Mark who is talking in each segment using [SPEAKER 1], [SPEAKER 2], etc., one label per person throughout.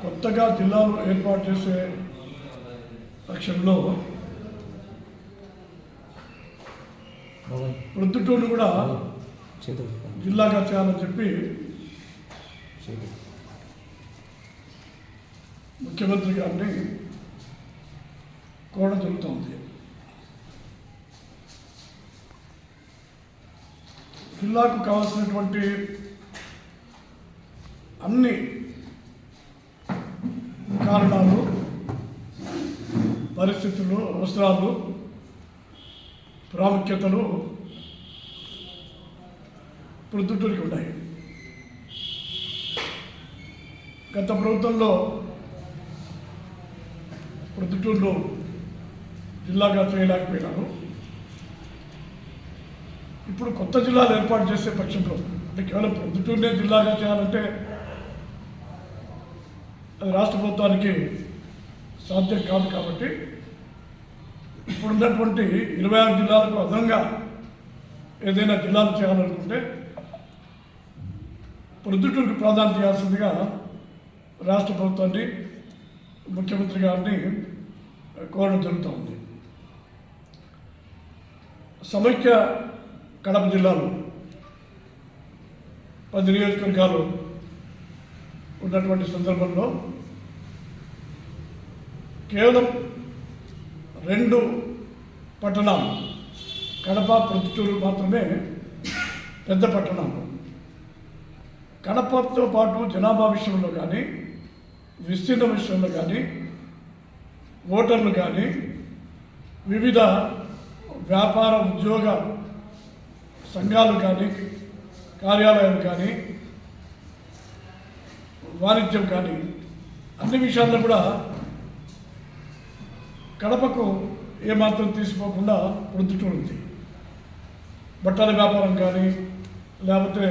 [SPEAKER 1] కొత్తగా జిల్లాలు ఏర్పాటు చేసే పక్షంలో ప్రొద్దుటూరును కూడా జిల్లాగా చేయాలని చెప్పి ముఖ్యమంత్రి గారిని కోరడం జరుగుతుంది. జిల్లాకు కావాల్సినటువంటి అన్ని కారణాలు, పరిస్థితులు, అవసరాలు, ప్రాముఖ్యతలు ప్రొద్దుటూరుకి ఉన్నాయి. గత ప్రభుత్వంలో ప్రొద్దుటూరులో జిల్లాగా చేయలేకపోయినారు. ఇప్పుడు కొత్త జిల్లాలు ఏర్పాటు చేసే పక్షంలో, అంటే కేవలం ప్రొద్దుటూరునే జిల్లాగా చేయాలంటే అది రాష్ట్ర ప్రభుత్వానికి సాధ్యం కాదు. కాబట్టి ఇప్పుడున్నటువంటి 26 జిల్లాలకు అదనంగా ఏదైనా జిల్లాలు చేయాలనుకుంటే ప్రొద్దుటూరుకు ప్రాధాన్యత ఇవ్వాల్సిందిగా రాష్ట్ర ప్రభుత్వాన్ని, ముఖ్యమంత్రి గారిని కోరడం జరుగుతూ ఉంది. సమైక్య కడప జిల్లాలో 10 నియోజకవర్గాలు ఉన్నటువంటి సందర్భంలో కేవలం 2 పట్టణాలు, కడప, ప్రొద్దుటూరు మాత్రమే పెద్ద పట్టణాలు. కడపతో పాటు జనాభా విషయంలో కానీ, విస్తీర్ణ విషయంలో కానీ, ఓటర్లు కానీ, వివిధ వ్యాపార ఉద్యోగ సంఘాలు కానీ, కార్యాలయాలు కానీ, వాణిజ్యం కానీ, అన్ని విషయాల్లో కూడా కడపకు ఏమాత్రం తీసిపోకుండా ప్రొద్దుటూరు ఉంది. బట్టల వ్యాపారం కానీ, లేకపోతే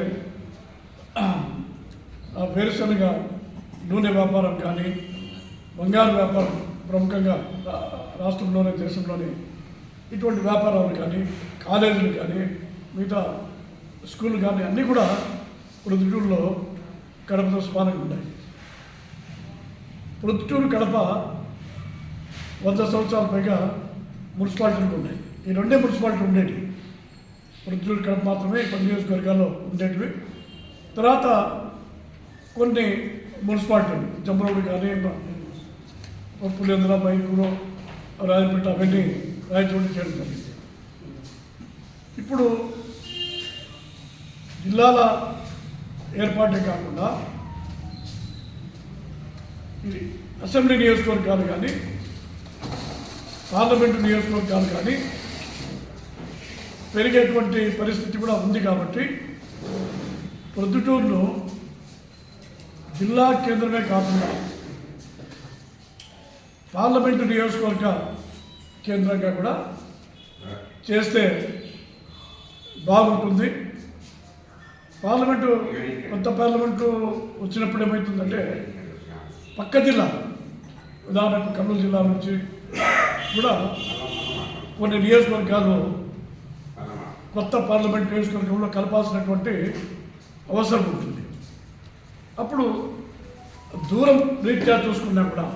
[SPEAKER 1] వేరుశనగ నూనె వ్యాపారం కానీ, బంగారు వ్యాపారం ప్రముఖంగా రాష్ట్రంలోనే, దేశంలోనే ఇటువంటి వ్యాపారాలు కానీ, కాలేజీలు కానీ, మిగతా స్కూళ్ళు కానీ అన్నీ కూడా ప్రొద్దుటూరులో కడపతో సమానంగా ఉన్నాయి. ప్రొద్దుటూరు, కడప 100 సంవత్సరాల పైగా మున్సిపాలిటీలు ఉన్నాయి. ఈ 2 మున్సిపాలిటీలు ఉండేవి. ప్రొద్దుటూరు, కడప మాత్రమే 10 నియోజకవర్గాల్లో ఉండేటివి. తర్వాత కొన్ని మున్సిపాలిటీలు, జమ్మరోడ్ కానీ, పులివెందుల, మైకూరు, రాజపేట అవన్నీ రాయచోటి చేయడం జరిగింది. ఇప్పుడు జిల్లాల ఏర్పాటే కాకుండా ఇది అసెంబ్లీ నియోజకవర్గాలు కానీ, పార్లమెంటు నియోజకవర్గాలు కానీ పెరిగేటువంటి పరిస్థితి కూడా ఉంది. కాబట్టి ప్రొద్దుటూరును జిల్లా కేంద్రమే కాకుండా పార్లమెంటు నియోజకవర్గ కేంద్రంగా కూడా చేస్తే బాగుంటుంది. కొత్త పార్లమెంటు వచ్చినప్పుడు ఏమవుతుందంటే పక్క జిల్లా, ఉదాహరణకు కర్నూలు జిల్లా నుంచి కూడా కొన్ని నియోజకవర్గాలు కొత్త పార్లమెంట్ నియోజకవర్గంలో కలపాల్సినటువంటి అవసరం ఉంటుంది. అప్పుడు దూరం రీత్యా చూసుకున్నా కూడా